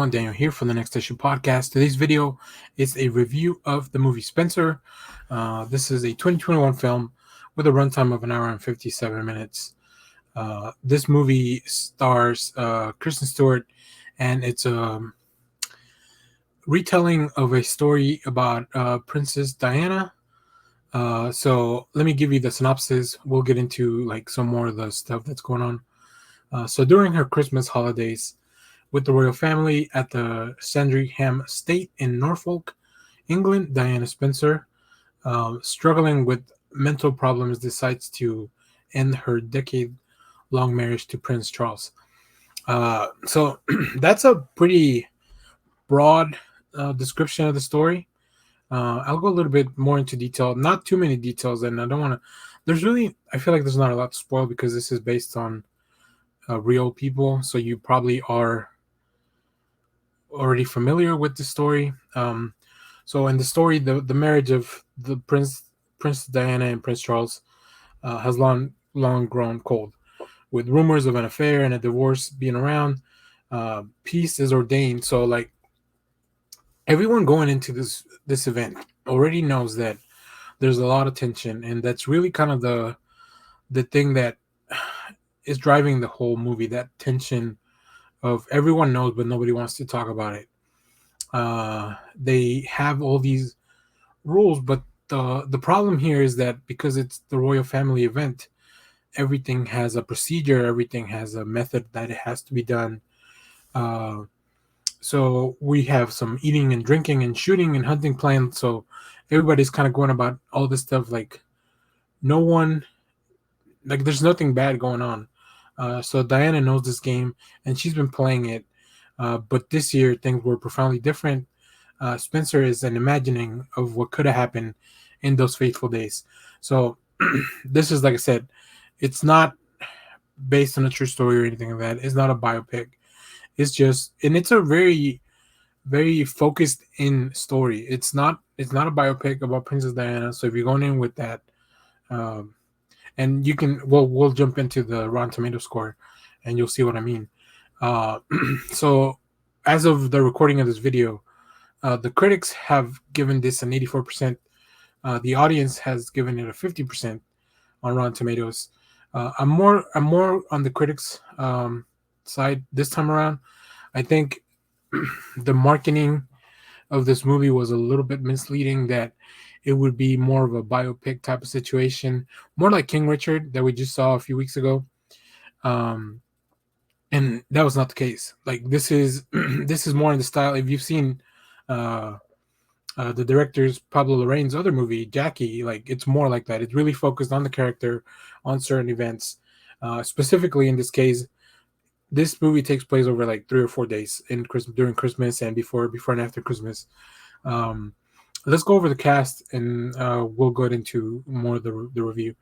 everyone, Daniel here from the Next Issue Podcast. Today's video is a review of the movie Spencer. This is a 2021 film with a runtime of an hour and 57 minutes. This movie stars Kristen Stewart, and it's a retelling of a story about Princess Diana. So let me give you the synopsis. We'll get into like some more of the stuff that's going on. So during her Christmas holidays, with the royal family at the Sandringham estate in Norfolk, England, Diana Spencer, struggling with mental problems, decides to end her decade-long marriage to Prince Charles. So that's a pretty broad description of the story. I'll go a little bit more into detail, not too many details, and I don't want to. I feel like there's not a lot to spoil because this is based on real people, so you probably are already familiar with the story. So in the story, the marriage of the Princess Diana and Prince Charles has long grown cold, with rumors of an affair and a divorce being around. Peace is ordained. So like everyone going into this event already knows that there's a lot of tension, and that's really kind of the thing that is driving the whole movie. That tension of everyone knows, but nobody wants to talk about it. They have all these rules, but the problem here is that because it's the royal family event, everything has a procedure, everything has a method that it has to be done. So we have some eating and drinking and shooting and hunting plans. So everybody's kind of going about all this stuff like no one, like there's nothing bad going on. So Diana knows this game and she's been playing it. But this year things were profoundly different. Spencer is an imagining of what could have happened in those fateful days. So this is, like I said, it's not based on a true story or anything like that. It's not a biopic. It's just, and it's a very, very focused in story. It's not a biopic about Princess Diana. So if you're going in with that, and you can, we'll jump into the Rotten Tomato score, and you'll see what I mean. So as of the recording of this video, the critics have given this an 84%. The audience has given it a 50% on Rotten Tomatoes. I'm more on the critics side this time around. I think the marketing of this movie was a little bit misleading, that it would be more of a biopic type of situation, more like King Richard that we just saw a few weeks ago. And that was not the case. Like this is this is more in the style. If you've seen the director's Pablo Larraín's other movie, Jackie, like it's more like that. It's really focused on the character, on certain events. Specifically in this case, this movie takes place over like 3 or 4 days in Christmas, during Christmas and before and after Christmas. Let's go over the cast, and we'll go into more of the review.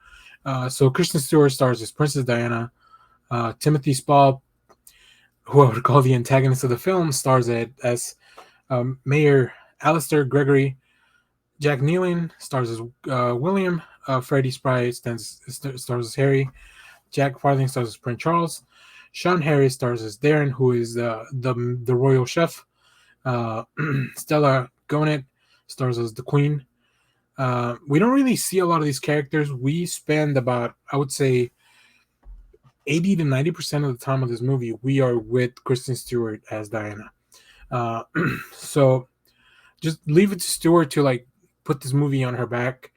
So Kristen Stewart stars as Princess Diana. Timothy Spall, who I would call the antagonist of the film, stars as Mayor Alistair Gregory. Jack Neelan stars as William. Freddie Spry stars as Harry. Jack Farthing stars as Prince Charles. Sean Harris stars as Darren, who is the royal chef. Stella Gonet stars as the Queen. We don't really see a lot of these characters. We spend about, I would say, 80 to 90% of the time of this movie, we are with Kristen Stewart as Diana. So just leave it to Stewart to like put this movie on her back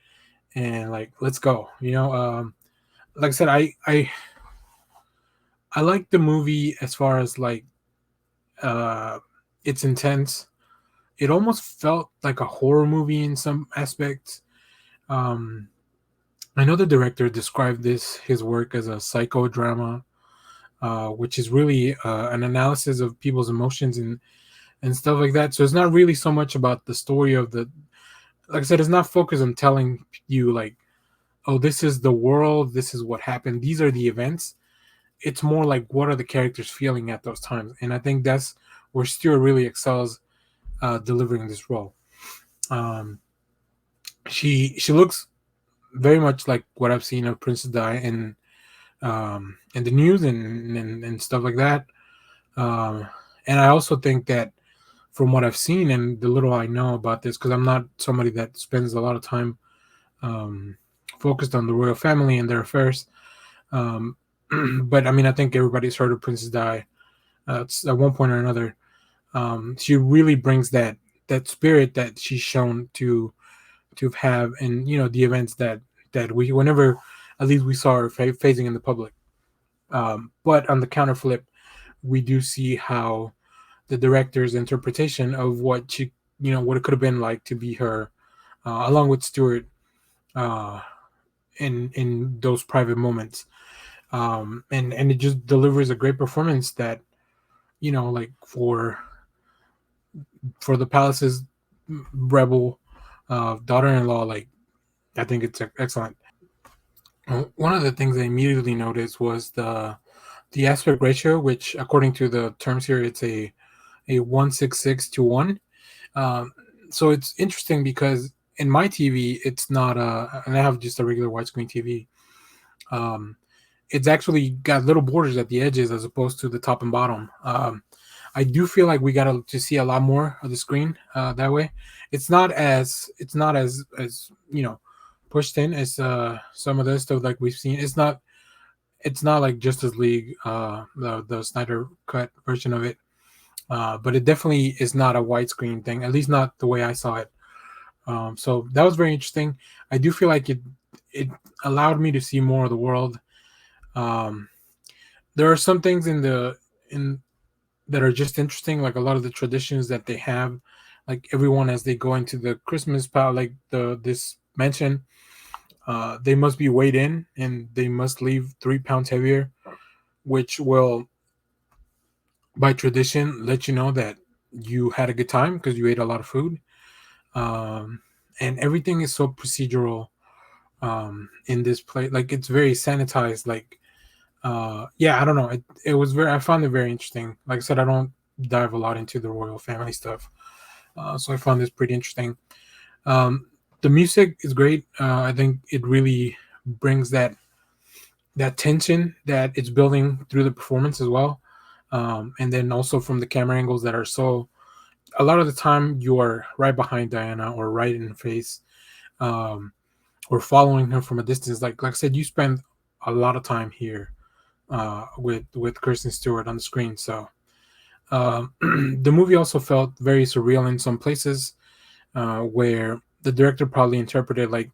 and like let's go. Like I said, I like the movie as far as like it's intense. It almost felt like a horror movie in some aspects. I know the director described his work as a psychodrama, which is really an analysis of people's emotions and stuff like that. So it's not really so much about the story of like I said, it's not focused on telling you like, oh, this is the world, this is what happened, these are the events. It's more like what are the characters feeling at those times, and I think that's where Stewart really excels delivering this role. She looks very much like what I've seen of Princess Di in the news and stuff like that. And I also think that from what I've seen and the little I know about this, because I'm not somebody that spends a lot of time um, focused on the royal family and their affairs. Um, but I mean, I think everybody's heard of Princess Di at one point or another. She really brings that spirit that she's shown to have, and the events that we whenever at least we saw her phasing in the public. But on the counter flip, we do see how the director's interpretation of what she what it could have been like to be her, along with Stewart, uh, in those private moments, and it just delivers a great performance that like for the palace's rebel daughter-in-law. Like, I think it's excellent. One of the things I immediately noticed was the aspect ratio, which according to the terms here, it's a 166 to 1. Um, so it's interesting because in my TV, it's not and I have just a regular widescreen TV. Um, it's actually got little borders at the edges as opposed to the top and bottom. I do feel like we got to see a lot more of the screen that way. It's not as pushed in as some of the stuff like we've seen. It's not like Justice League, the Snyder cut version of it, but it definitely is not a widescreen thing. At least not the way I saw it. So that was very interesting. I do feel like it allowed me to see more of the world. Um, there are some things in that are just interesting, like a lot of the traditions that they have, like everyone as they go into the Christmas pal, like this mansion, they must be weighed in and they must leave 3 pounds heavier, which will, by tradition, let you know that you had a good time because you ate a lot of food. Um, and everything is so procedural in this place. Like, it's very sanitized. Like, yeah, I don't know. It was very. I found it very interesting. Like I said, I don't dive a lot into the royal family stuff, so I found this pretty interesting. Um, the music is great. I think it really brings that tension that it's building through the performance as well. And then also from the camera angles that are so. A lot of the time, you are right behind Diana or right in the face, um, or following her from a distance. Like I said, you spend a lot of time here with Kristen Stewart on the screen. So the movie also felt very surreal in some places, where the director probably interpreted like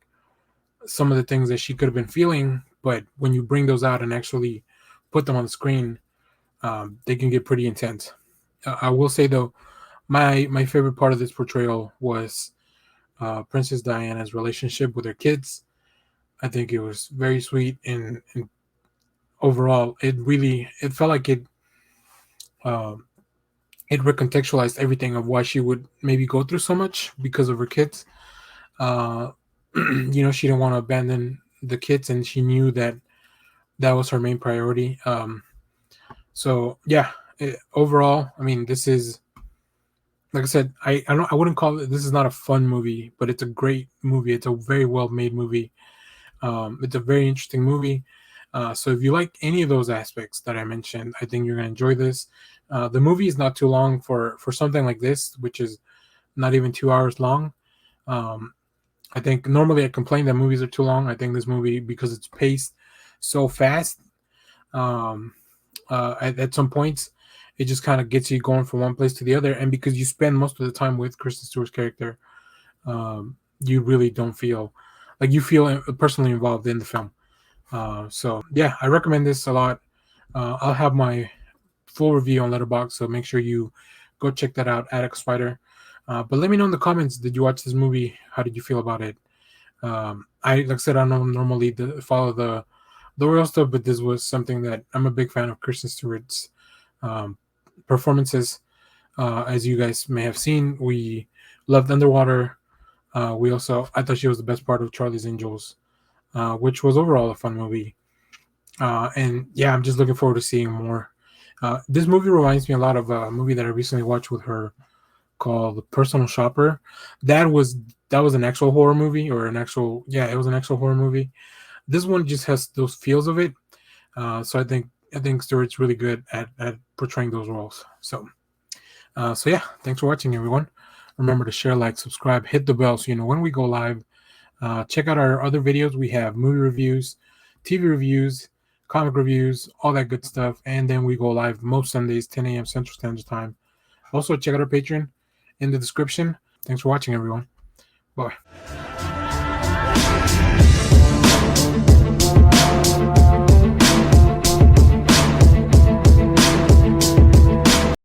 some of the things that she could have been feeling, but when you bring those out and actually put them on the screen, they can get pretty intense. I will say though, my favorite part of this portrayal was Princess Diana's relationship with her kids. I think it was very sweet, and overall, it felt like um, it recontextualized everything of why she would maybe go through so much because of her kids. Uh, she didn't want to abandon the kids, and she knew that that was her main priority. So yeah, overall, I mean, this is, like I said, I wouldn't call it. This is not a fun movie, but it's a great movie. It's a very well made movie. It's a very interesting movie. So if you like any of those aspects that I mentioned, I think you're gonna enjoy this. The movie is not too long for something like this, which is not even 2 hours long. Um, I think normally I complain that movies are too long. I think this movie, because it's paced so fast, um, at some points, it just kind of gets you going from one place to the other. And because you spend most of the time with Kristen Stewart's character, you really don't feel like you feel personally involved in the film. So yeah, I recommend this a lot. I'll have my full review on Letterboxd, so make sure you go check that out, Attic Spider. But let me know in the comments, did you watch this movie? How did you feel about it? I like I said, I don't normally follow the real stuff, but this was something that I'm a big fan of Kristen Stewart's um, performances. As you guys may have seen, we loved Underwater. We also, I thought she was the best part of Charlie's Angels, which was overall a fun movie. And yeah, I'm just looking forward to seeing more. This movie reminds me a lot of a movie that I recently watched with her called The Personal Shopper. That was that was an actual horror movie, or an actual, yeah, it was an actual horror movie. This one just has those feels of it. So I think Stewart's really good at portraying those roles. So So yeah, thanks for watching, everyone. Remember to share, like, subscribe, hit the bell so you know when we go live. Check out our other videos. We have movie reviews, TV reviews, comic reviews, all that good stuff. And then we go live most Sundays, 10 a.m. Central Standard Time. Also, check out our Patreon in the description. Thanks for watching, everyone. Bye.